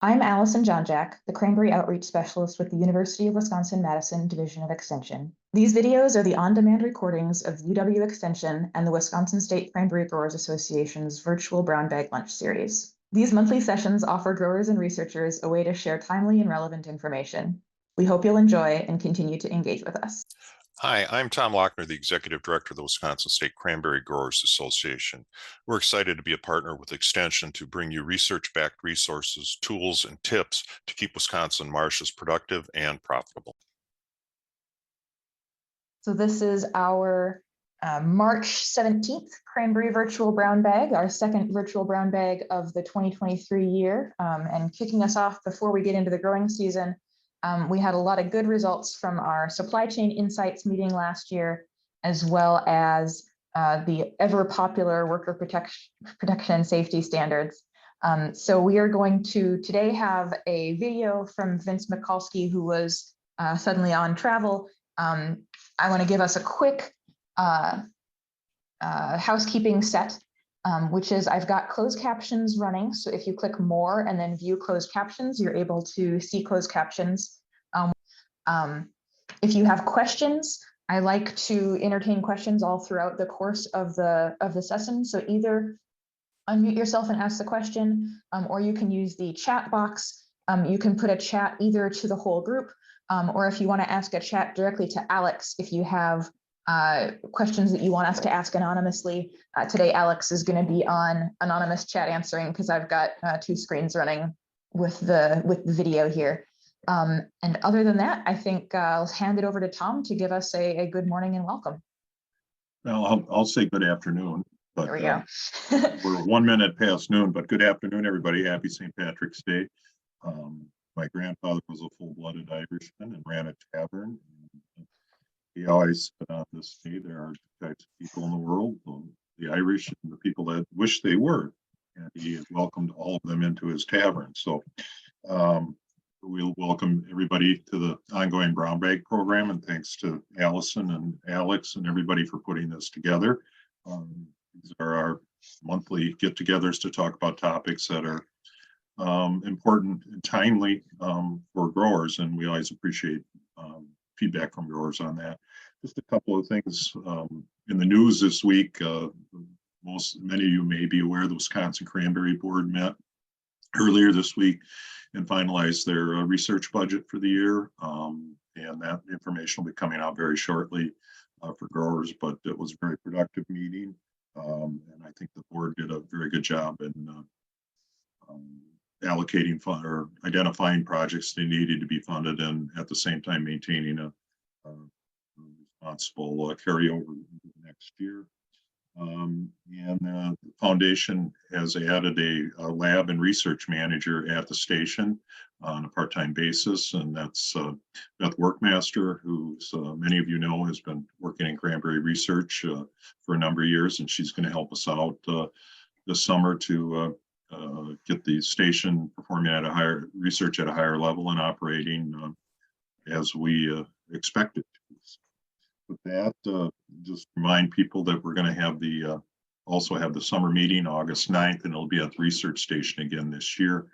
I'm Allison Jonjak, the Cranberry Outreach Specialist with the University of Wisconsin-Madison Division of Extension. These videos are the on-demand recordings of UW Extension and the Wisconsin State Cranberry Growers Association's virtual brown bag lunch series. These monthly sessions offer growers and researchers a way to share timely and relevant information. We hope you'll enjoy and continue to engage with us. Hi, I'm Tom Lochner, the Executive Director of the Wisconsin State Cranberry Growers Association. We're excited to be a partner with Extension to bring you research-backed resources, tools, and tips to keep Wisconsin marshes productive and profitable. So this is our March 17th Cranberry Virtual Brown Bag, our second virtual brown bag of the 2023 year. And kicking us off before we get into the growing season, we had a lot of good results from our supply chain insights meeting last year, as well as the ever popular worker protection and safety standards. So we are going to today have a video from Vince Michalski, who was suddenly on travel. I want to give us a quick housekeeping set, which is I've got closed captions running. So if you click more and then view closed captions, you're able to see closed captions. If you have questions, I like to entertain questions all throughout the course of the session. So either unmute yourself and ask the question, or you can use the chat box. You can put a chat either to the whole group, or if you want to ask a chat directly to Alex, if you have questions that you want us to ask anonymously. Today, Alex is going to be on anonymous chat answering because I've got two screens running with the video here. And other than that, I think I'll hand it over to Tom to give us a good morning and welcome. Well, I'll say good afternoon, but there we go. We're 1 minute past noon, but good afternoon, everybody. Happy St. Patrick's Day. My grandfather was a full-blooded Irishman and ran a tavern. He always said on this day, there are two types of people in the world, the Irish and the people that wish they were. And he has welcomed all of them into his tavern. So we'll welcome everybody to the ongoing brown bag program. And thanks to Allison and Alex and everybody for putting this together. These are our monthly get-togethers to talk about topics that are important and timely for growers, and we always appreciate feedback from growers on that. Just a couple of things in the news this week. Many of you may be aware the Wisconsin Cranberry Board met earlier this week and finalized their research budget for the year, and that information will be coming out very shortly for growers, but it was a very productive meeting, and I think the board did a very good job in allocating fund or identifying projects they needed to be funded, and at the same time maintaining a responsible carryover next year. And the foundation has added a lab and research manager at the station on a part-time basis, and that's Beth Workmaster, who many of you know has been working in cranberry research for a number of years, and she's going to help us out this summer to get the station performing at a higher research at a higher level and operating as we expected. With that, just remind people that we're going to have also have the summer meeting August 9th, and it'll be at the research station again this year.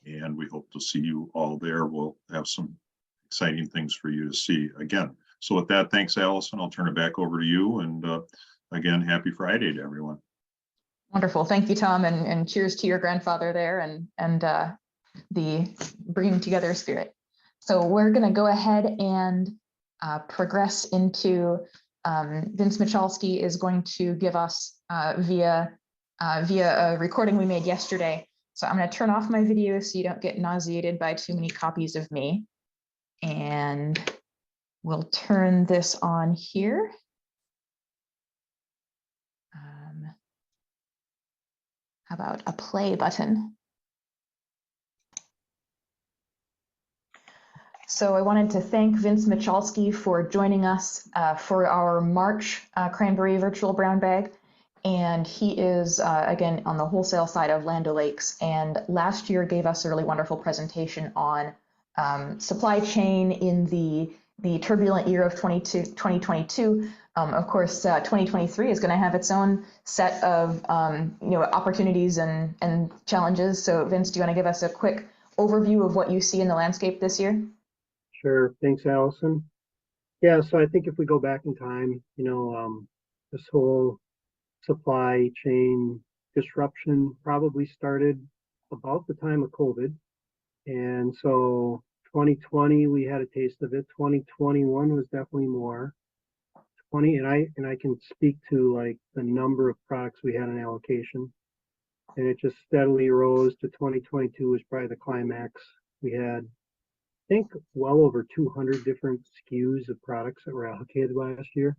And we hope to see you all there. We'll have some exciting things for you to see again. So with that, thanks, Allison. I'll turn it back over to you. And again, happy Friday to everyone. Wonderful. Thank you, Tom, and cheers to your grandfather there and the bringing together spirit. So we're going to go ahead and progress into Vince Michalski is going to give us via a recording we made yesterday. So I'm going to turn off my video so you don't get nauseated by too many copies of me. And we'll turn this on here. How about a play button? So I wanted to thank Vince Michalski for joining us for our March Cranberry Virtual Brown Bag. And he is, again, on the wholesale side of Land O'Lakes. And last year gave us a really wonderful presentation on supply chain in the turbulent year of 2022. Of course, 2023 is going to have its own set of opportunities and challenges. So Vince, do you want to give us a quick overview of what you see in the landscape this year? Sure. Thanks, Allison. Yeah, so I think if we go back in time, this whole supply chain disruption probably started about the time of COVID. And so 2020, we had a taste of it. 2021 was definitely more. And I can speak to like the number of products we had on allocation. And it just steadily rose to 2022 was probably the climax. We had, I think, well over 200 different SKUs of products that were allocated last year,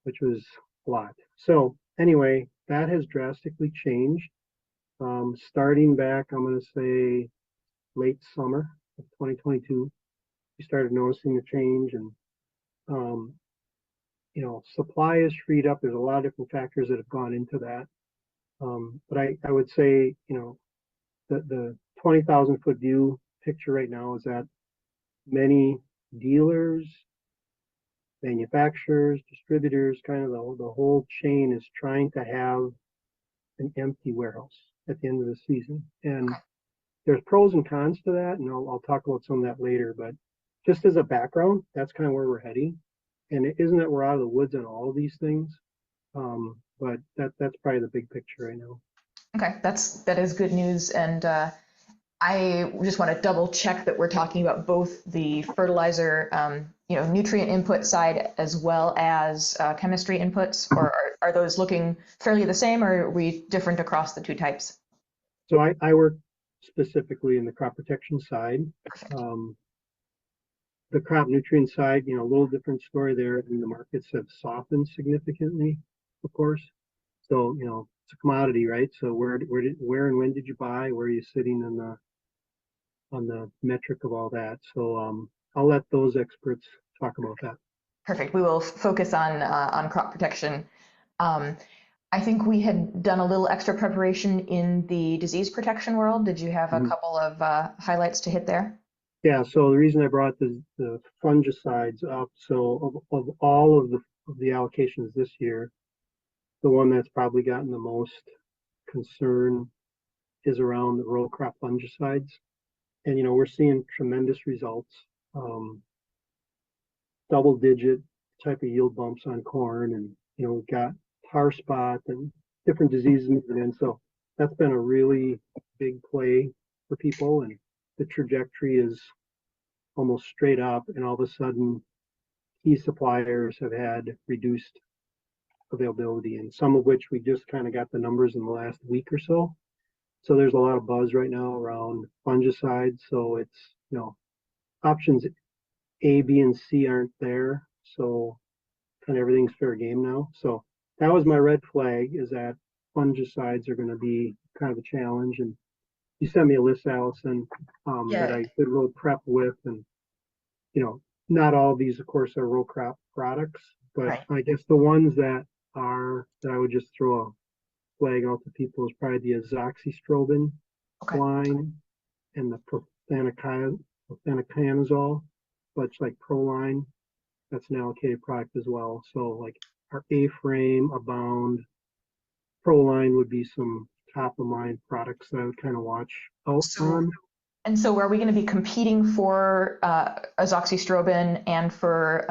which was a lot. So anyway, that has drastically changed. Starting back, I'm going to say late summer of 2022, we started noticing the change, and supply is freed up. There's a lot of different factors that have gone into that. But I would say, the 20,000 foot view picture right now is that many dealers, manufacturers, distributors, kind of the whole chain is trying to have an empty warehouse at the end of the season. And there's pros and cons to that, and I'll talk about some of that later. But just as a background, that's kind of where we're heading. And it isn't that we're out of the woods on all of these things, but that's probably the big picture right now. Okay, that is good news, and I just want to double check that we're talking about both the fertilizer, nutrient input side as well as chemistry inputs, or are those looking fairly the same, or are we different across the two types? So I work specifically in the crop protection side. The crop nutrient side, a little different story there, and the markets have softened significantly, of course. So, it's a commodity, right? So where and when did you buy? Where are you sitting on the metric of all that? So I'll let those experts talk about that. Perfect. We will focus on crop protection. I think we had done a little extra preparation in the disease protection world. Did you have a couple of highlights to hit there? Yeah, so the reason I brought the fungicides up, so of all of the allocations this year, the one that's probably gotten the most concern is around the row crop fungicides. And, we're seeing tremendous results, double-digit type of yield bumps on corn, and, we've got tar spot and different diseases moving in. So that's been a really big play for people, and the trajectory is almost straight up, and all of a sudden key suppliers have had reduced availability, and some of which we just kind of got the numbers in the last week or so. So there's a lot of buzz right now around fungicides. So it's, options A, B, and C aren't there. So kind of everything's fair game now. So that was my red flag, is that fungicides are going to be kind of a challenge. And you sent me a list, Allison, that I did row prep with, and not all of these, of course, are row crop products, but right. I guess the ones that I would just throw a flag out to people is probably the azoxystrobin line and the profeniconazole, but like Proline, that's an allocated product as well. So like our A-Frame, Abound, Proline would be some top of mind products that I would kind of watch out on. And so are we going to be competing for azoxystrobin and for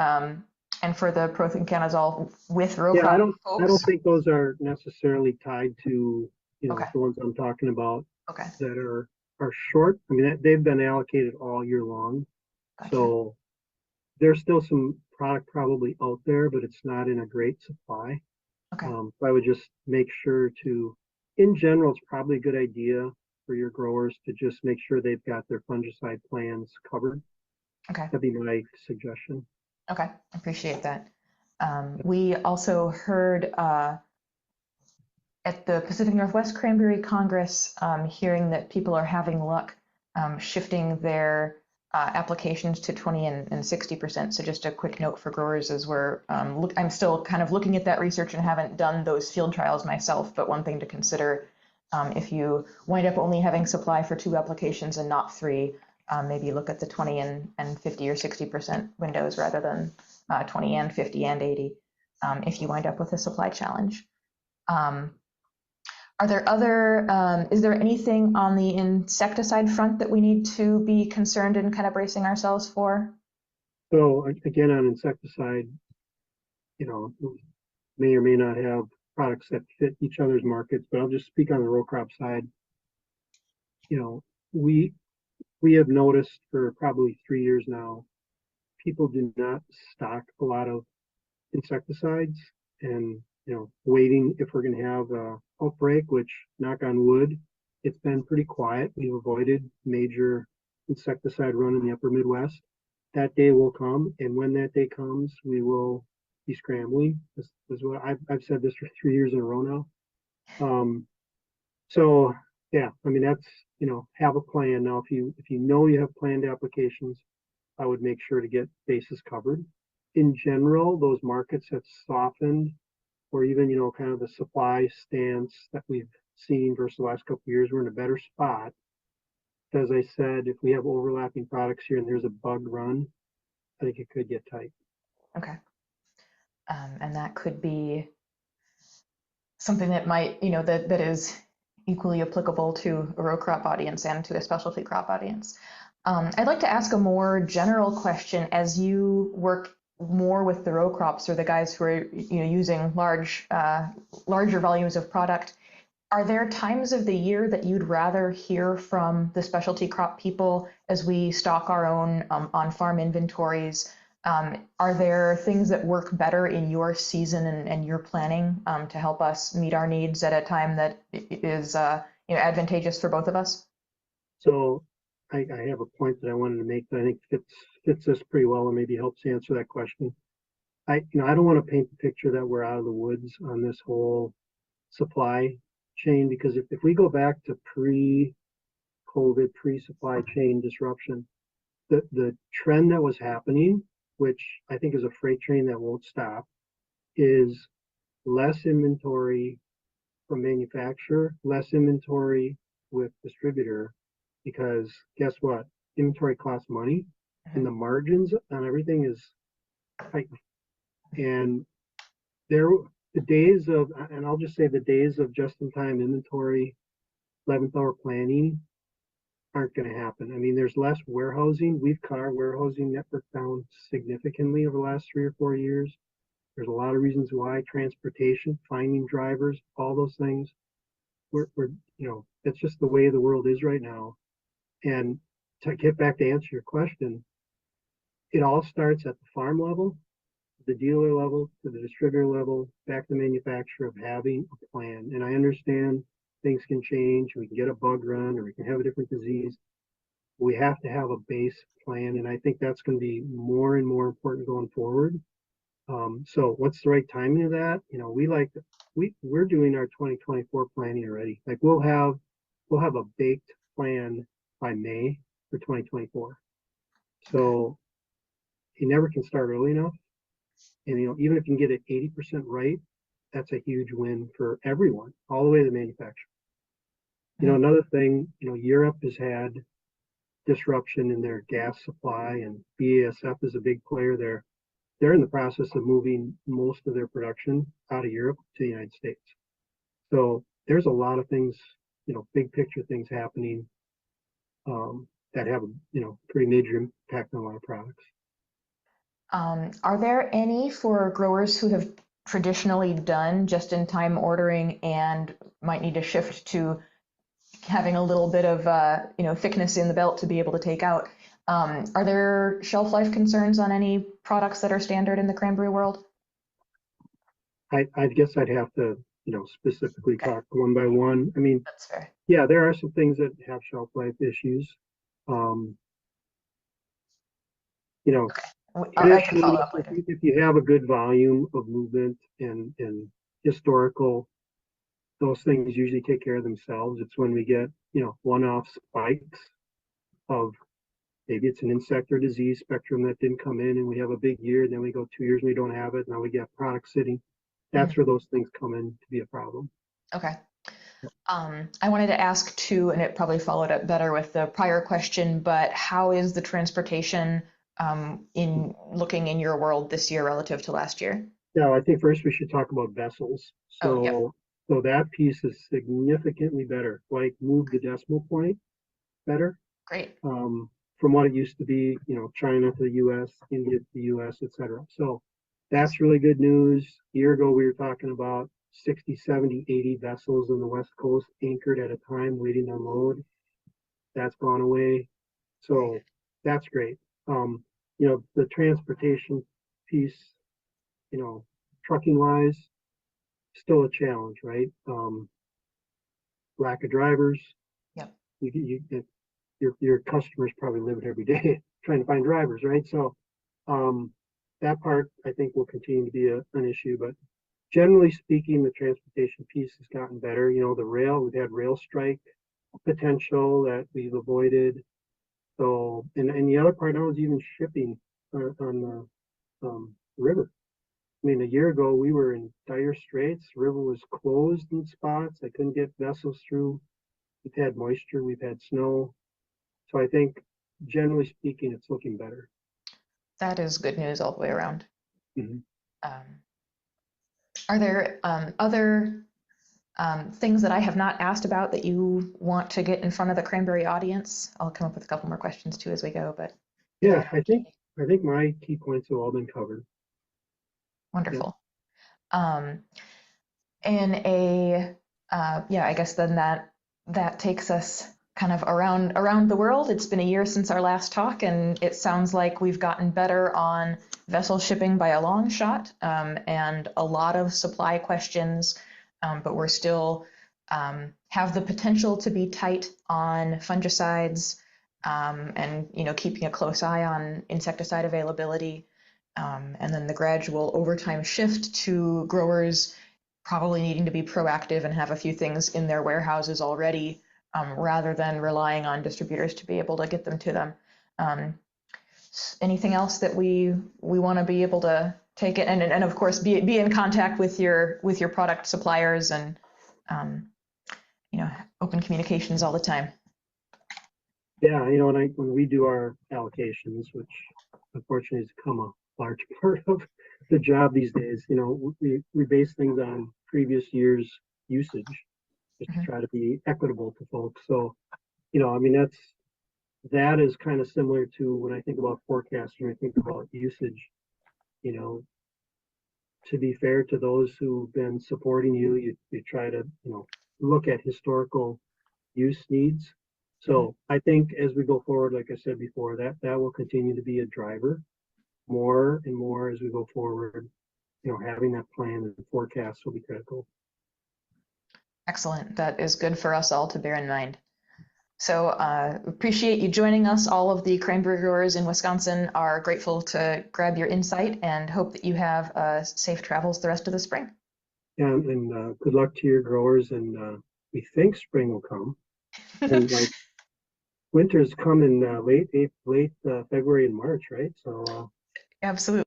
the profeniconazole with row crop folks? I don't think those are necessarily tied to the ones I'm talking about that are short. I mean, they've been allocated all year long. Gotcha. So there's still some product probably out there, but it's not in a great supply. So I would just make sure to, in general, it's probably a good idea for your growers to just make sure they've got their fungicide plans covered. That'd be my suggestion. Okay, I appreciate that. We also heard at the Pacific Northwest Cranberry Congress, hearing that people are having luck shifting their applications to 20 and 60%. So just a quick note for growers as I'm still kind of looking at that research and haven't done those field trials myself, but one thing to consider, if you wind up only having supply for 2 applications and not 3, maybe look at the 20 and 50 or 60% windows rather than 20 and 50 and 80 if you wind up with a supply challenge. Are there other, is there anything on the insecticide front that we need to be concerned and kind of bracing ourselves for? So again, on insecticide, may or may not have products that fit each other's markets, but I'll just speak on the row crop side. We have noticed for probably 3 years now, people do not stock a lot of insecticides and, waiting if we're going to have a outbreak, which knock on wood, it's been pretty quiet. We've avoided major insecticide run in the upper Midwest. That day will come. And when that day comes, we will be scrambling. This is what I've said this for 3 years in a row now. So yeah, I mean, that's, have a plan. Now, if you you have planned applications, I would make sure to get bases covered. In general, those markets have softened, or even, kind of the supply stance that we've seen versus the last couple of years, we're in a better spot. As I said, if we have overlapping products here and there's a bug run, I think it could get tight. Okay. And that could be something that might, that is equally applicable to a row crop audience and to a specialty crop audience. I'd like to ask a more general question. As you work more with the row crops or the guys who are using larger volumes of product, are there times of the year that you'd rather hear from the specialty crop people as we stock our own on-farm inventories? Are there things that work better in your season and your planning to help us meet our needs at a time that is advantageous for both of us? So I have a point that I wanted to make that I think fits this pretty well and maybe helps answer that question. I don't want to paint the picture that we're out of the woods on this whole supply chain, because if we go back to pre-COVID, pre-supply chain disruption, the trend that was happening, which I think is a freight train that won't stop, is less inventory from manufacturer, less inventory with distributor, because guess what? Inventory costs money and the margins on everything is tight. And the days of, and I'll just say the days of just-in-time inventory, 11th hour planning aren't going to happen. I mean, there's less warehousing. We've cut our warehousing network down significantly over the last 3 or 4 years. There's a lot of reasons why: transportation, finding drivers, all those things. We're it's just the way the world is right now. And to get back to answer your question, it all starts at the farm level, the dealer level, to the distributor level, back to the manufacturer, of having a plan. And I understand things can change. We can get a bug run, or we can have a different disease. We have to have a base plan, and I think that's going to be more and more important going forward. So what's the right timing of that? We're doing our 2024 planning already. Like we'll have a baked plan by May for 2024. So you never can start early enough. And even if you can get it 80% right, that's a huge win for everyone, all the way to the manufacturer. Another thing, Europe has had disruption in their gas supply, and BASF is a big player there. They're in the process of moving most of their production out of Europe to the United States. So there's a lot of things, big picture things happening that have a pretty major impact on a lot of products. Are there any for growers who have traditionally done just-in-time ordering and might need to shift to having a little bit of thickness in the belt to be able to take out? Are there shelf life concerns on any products that are standard in the cranberry world? I guess I'd have to specifically talk one by one. I mean, That's fair. Yeah, there are some things that have shelf life issues. Okay. I can follow up later. If you have a good volume of movement and historical, those things usually take care of themselves. It's when we get, one-off spikes of maybe it's an insect or disease spectrum that didn't come in and we have a big year, then we go 2 years and we don't have it. Now we got product sitting. That's where those things come in to be a problem. Okay. I wanted to ask too, and it probably followed up better with the prior question, but how is the transportation in looking in your world this year relative to last year? Yeah, I think first we should talk about vessels. So So that piece is significantly better, like move the decimal point better. Great. From what it used to be, you know, China to the US, India to the US, et cetera. So that's really good news. A year ago, we were talking about 60, 70, 80 vessels on the West Coast anchored at a time waiting to unload. That's gone away. So that's great. You know, the transportation piece, you know, trucking wise, still a challenge, right? Lack of drivers. Yep. Your customers probably live it every day trying to find drivers, right? So that part I think will continue to be an issue, but generally speaking, the transportation piece has gotten better. You know, the rail, we've had rail strike potential that we've avoided. So, and the other part now is even shipping on the river. I mean, a year ago, we were in dire straits. The river was closed in spots. I couldn't get vessels through. We've had moisture, we've had snow. So I think, generally speaking, it's looking better. That is good news all the way around. Mhm. Are there other things that I have not asked about that you want to get in front of the Cranberry audience? I'll come up with a couple more questions too as we go, but Yeah, I think my key points have all been covered. wonderful. In a yeah, I guess then that takes us kind of around the world. It's been a year since our last talk, and it sounds like we've gotten better on vessel shipping by a long shot, and a lot of supply questions, but we're still have the potential to be tight on fungicides, and you know, keeping a close eye on insecticide availability, and then the gradual overtime shift to growers probably needing to be proactive and have a few things in their warehouses already, rather than relying on distributors to be able to get them to them. Anything else that we want to be able to take it, and of course be in contact with your product suppliers, and you know, open communications all the time. Yeah, you know, when we do our allocations, which unfortunately has become a large part of the job these days, you know, we base things on previous year's usage just to try to be equitable to folks. So, you know, I mean, that is kind of similar to when I think about forecasting, I think about usage, you know, to be fair to those who've been supporting you try to, you know, look at historical use needs. So I think as we go forward, like I said before, that will continue to be a driver more and more as we go forward. You know, having that plan and forecast will be critical. Excellent. That is good for us all to bear in mind. So appreciate you joining us. All of the cranberry growers in Wisconsin are grateful to grab your insight and hope that you have safe travels the rest of the spring. Yeah, and good luck to your growers. And we think spring will come. And like winter's coming late February and March, right? So Absolutely.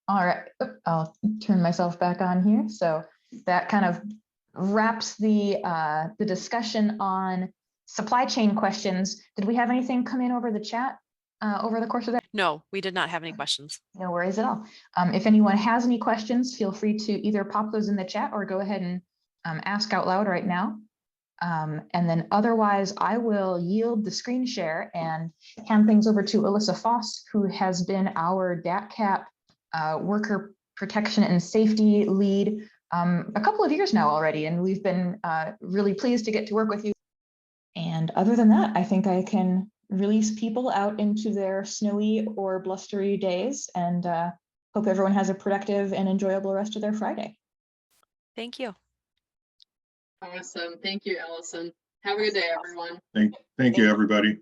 All right, I'll turn myself back on here. So that kind of wraps the discussion on supply chain questions. Did we have anything come in over the chat over the course of that? No, we did not have any questions. No worries at all. If anyone has any questions, feel free to either pop those in the chat or go ahead and ask out loud right now. And then otherwise, I will yield the screen share and hand things over to Alyssa Foss, who has been our DATCAP worker protection and safety lead a couple of years now already, and we've been really pleased to get to work with you. And other than that, I think I can release people out into their snowy or blustery days, and hope everyone has a productive and enjoyable rest of their Friday. Thank you. Awesome. Thank you, Allison. Have a good day, everyone. Thank you, everybody.